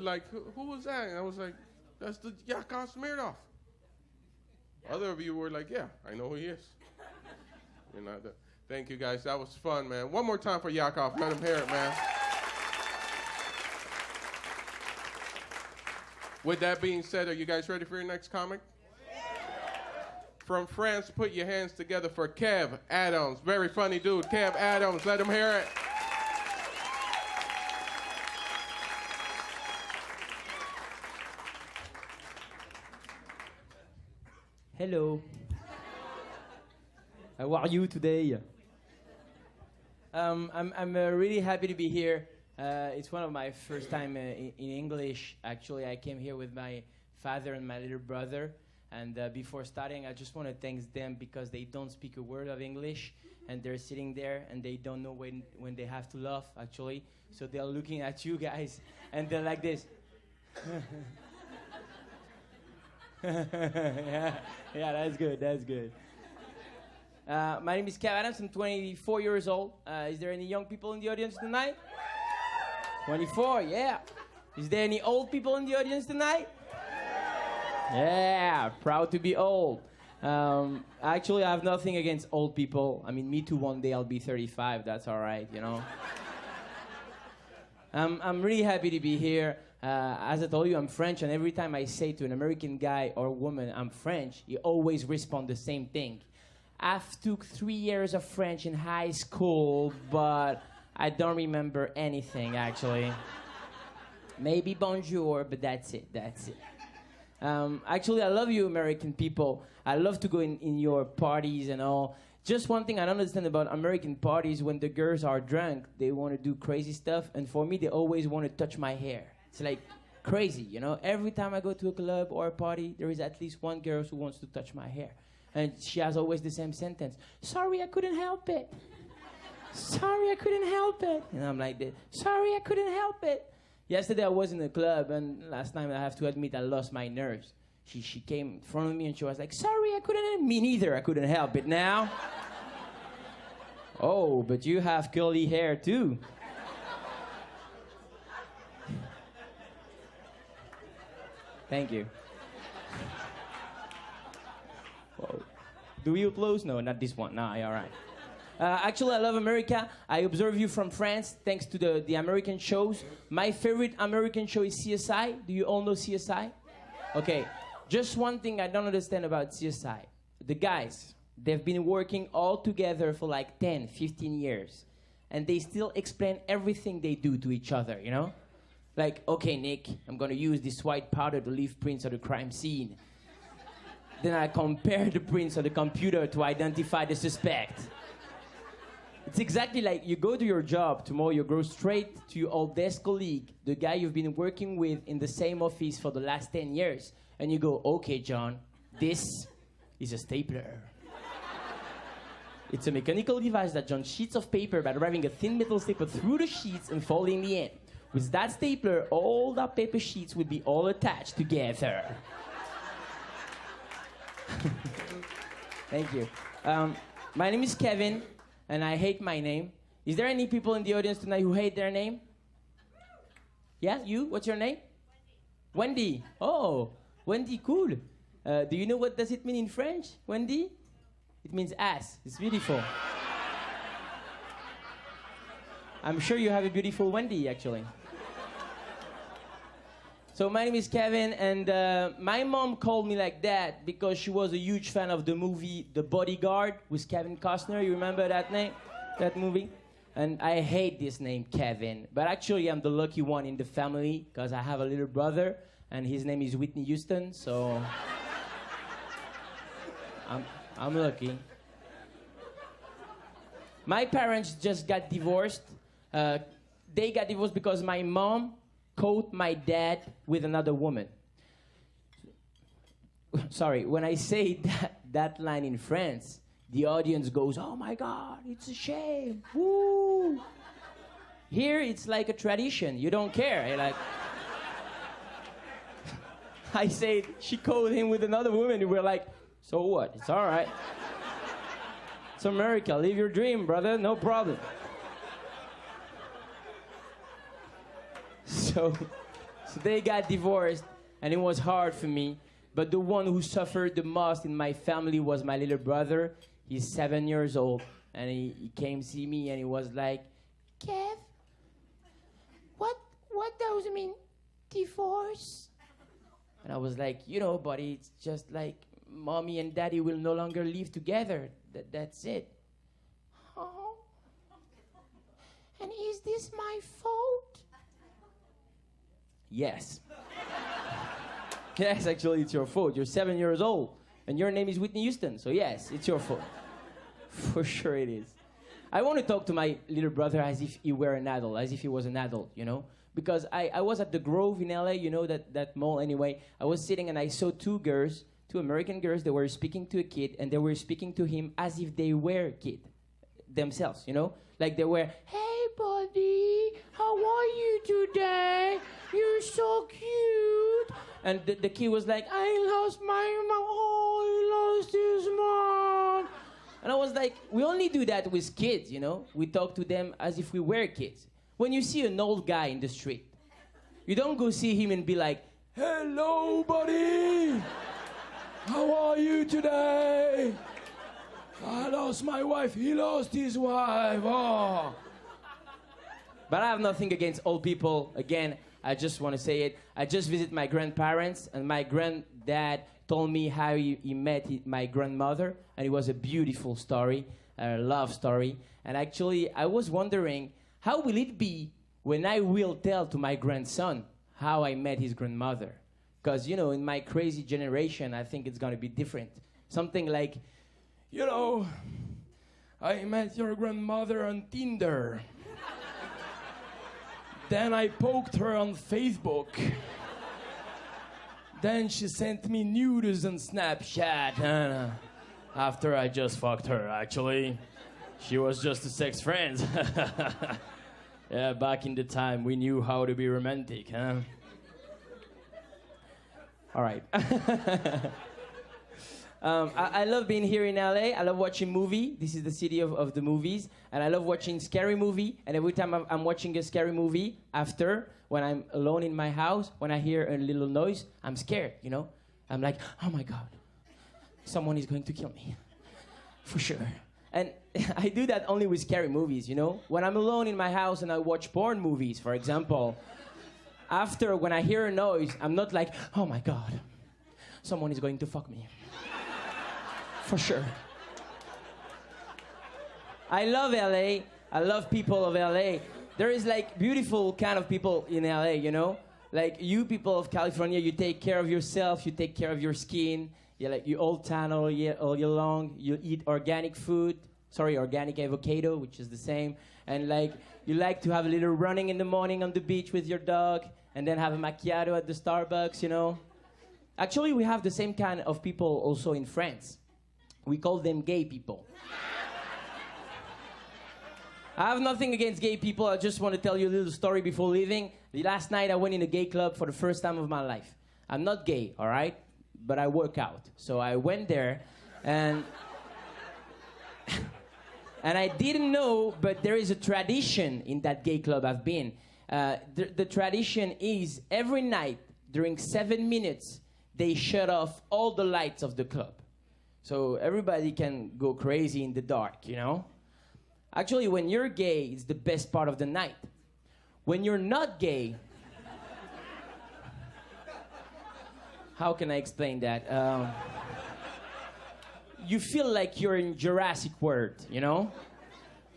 like, who was that? And I was like, that's the Yakov Smirnoff. Other of you were like, yeah, I know who he is. You know, thank you guys. That was fun, man. One more time for Yakov. Let him hear it, man. With that being said, are you guys ready for your next comic? From France, put your hands together for Kev Adams. Very funny dude. Kev Adams, let him hear it. Hello. How are you today? I'm really happy to be here. It's one of my first time in English. Actually, I came here with my father and my little brother. And before starting, I just want to thank them because they don't speak a word of English. And they're sitting there and they don't know when they have to laugh, actually. So they're looking at you guys and they're like this. yeah, that's good, that's good. My name is Kev Adams. I'm 24 years old. Is there any young people in the audience tonight? 24, yeah. Is there any old people in the audience tonight? Yeah, proud to be old. Actually, I have nothing against old people. I mean, me too, one day I'll be 35. That's all right, you know. I'm really happy to be here. As I told you, I'm French, and every time I say to an American guy or woman, I'm French, he always responds the same thing. I've took 3 years of French in high school, but I don't remember anything, actually. Maybe bonjour, but that's it, that's it. Actually, I love you, American people. I love to go in your parties and all. Just one thing I don't understand about American parties, when the girls are drunk, they want to do crazy stuff, and for me, they always want to touch my hair. It's like crazy, you know? Every time I go to a club or a party, there is at least one girl who wants to touch my hair. And she has always the same sentence. Sorry, I couldn't help it. Sorry, I couldn't help it. And I'm like this. Sorry, I couldn't help it. Yesterday I was in a club, and last night I have to admit I lost my nerves. She came in front of me and she was like, sorry, I couldn't, me neither, I couldn't help it now. Oh, but you have curly hair too. Thank you. Whoa. Do you close? No, not this one. Nah, all right. Actually, I love America. I observe you from France thanks to the American shows. My favorite American show is CSI. Do you all know CSI? Okay, just one thing I don't understand about CSI. The guys, they've been working all together for like 10, 15 years. And they still explain everything they do to each other, you know? Like, okay, Nick, I'm going to use this white powder to leave prints of the crime scene. Then I compare the prints on the computer to identify the suspect. It's exactly like you go to your job, tomorrow you go straight to your old desk colleague, the guy you've been working with in the same office for the last 10 years, and you go, okay, John, this is a stapler. It's a mechanical device that joins sheets of paper by driving a thin metal stapler through the sheets and folding the end. With that stapler, all the paper sheets will be all attached together. Thank you. My name is Kevin, and I hate my name. Is there any people in the audience tonight who hate their name? Yeah, you? What's your name? Wendy. Oh, Wendy, cool. Do you know what does it mean in French, Wendy? It means ass. It's beautiful. I'm sure you have a beautiful Wendy, actually. So my name is Kevin, and my mom called me like that because she was a huge fan of the movie The Bodyguard with Kevin Costner. You remember that name, that movie? And I hate this name, Kevin. But actually, I'm the lucky one in the family because I have a little brother, and his name is Whitney Houston, so I'm lucky. My parents just got divorced. They got divorced because my mom caught my dad with another woman. Sorry, when I say that line in France, the audience goes, oh my God, it's a shame, woo. Here, it's like a tradition. You don't care. You're like, I say, she caught him with another woman, and we're like, so what? It's all right. It's America. Live your dream, brother. No problem. So they got divorced, and it was hard for me. But the one who suffered the most in my family was my little brother. He's 7 years old, and he came see me, and he was like, Kev, what does it mean, divorce? And I was like, you know, buddy, it's just like mommy and daddy will no longer live together. That's it. Oh. And is this my fault? Yes. Yes, actually, it's your fault. You're 7 years old, and your name is Whitney Houston. So yes, it's your fault. For sure it is. I want to talk to my little brother as if he were an adult, as if he was an adult, you know? Because I was at the Grove in LA, you know, that mall anyway. I was sitting and I saw two American girls that were speaking to a kid, and they were speaking to him as if they were a kid themselves, you know? Like they were, hey, buddy, how are you today? You're so cute. And the kid was like, I lost my mom. Oh, he lost his mom. And I was like, we only do that with kids, you know? We talk to them as if we were kids. When you see an old guy in the street, you don't go see him and be like, hello, buddy. How are you today? I lost my wife. He lost his wife. Oh. But I have nothing against old people. Again, I just want to say it. I just visited my grandparents, and my granddad told me how he met my grandmother, and it was a beautiful story, a love story. And actually, I was wondering, how will it be when I will tell to my grandson how I met his grandmother? Because, you know, in my crazy generation, I think it's going to be different. Something like, you know, I met your grandmother on Tinder. Then I poked her on Facebook. Then she sent me nudes on Snapchat. And after I just fucked her, actually. She was just a sex friend. Yeah, back in the time, we knew how to be romantic, huh? All right. I love being here in LA. I love watching movies. This is the city of the movies. And I love watching scary movie. And every time I'm watching a scary movie, after, when I'm alone in my house, when I hear a little noise, I'm scared, you know? I'm like, oh my God, someone is going to kill me. For sure. And I do that only with scary movies, you know? When I'm alone in my house and I watch porn movies, for example, after, when I hear a noise, I'm not like, oh my God, someone is going to fuck me. For sure. I love LA. I love people of LA. There is like beautiful kind of people in LA, you know? Like you people of California, you take care of yourself, you take care of your skin. You all tan all year long. You eat organic food. Organic avocado, which is the same. And like you like to have a little running in the morning on the beach with your dog, and then have a macchiato at the Starbucks, you know. Actually, we have the same kind of people also in France. We call them gay people. I have nothing against gay people. I just want to tell you a little story before leaving. Last night I went in a gay club for the first time of my life. I'm not gay, all right? But I work out. So I went there, and and I didn't know, but there is a tradition in that gay club I've been. The tradition is every night during 7 minutes, they shut off all the lights of the club. So everybody can go crazy in the dark, you know? Actually, when you're gay, it's the best part of the night. When you're not gay, how can I explain that? You feel like you're in Jurassic World, you know?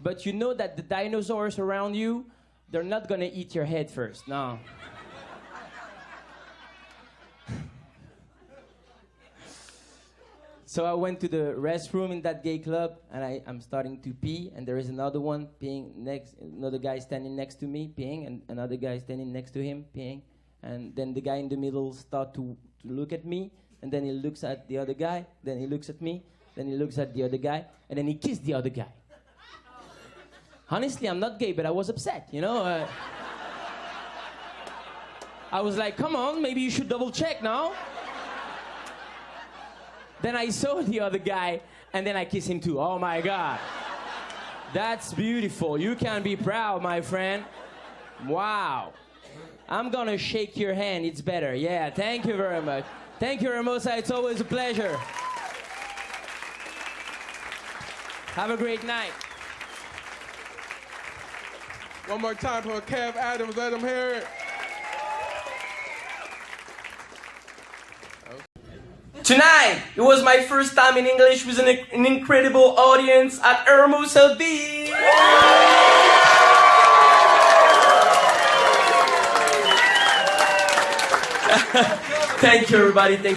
But you know that the dinosaurs around you, they're not gonna eat your head first, no. So I went to the restroom in that gay club, and I'm starting to pee, and there is another one peeing next, another guy standing next to me peeing, and another guy standing next to him peeing. And then the guy in the middle starts to look at me, and then he looks at the other guy, then he looks at me, then he looks at the other guy, and then he kissed the other guy. Honestly, I'm not gay, but I was upset, you know? I was like, come on, maybe you should double check now. Then I saw the other guy, and then I kissed him too. Oh my God. That's beautiful. You can be proud, my friend. Wow. I'm gonna shake your hand. It's better. Yeah, thank you very much. Thank you, Hermosa. It's always a pleasure. Have a great night. One more time for Kev Adams. Let him hear it. Tonight, it was my first time in English with an incredible audience at Hermosa Beach. Thank you, everybody. Thank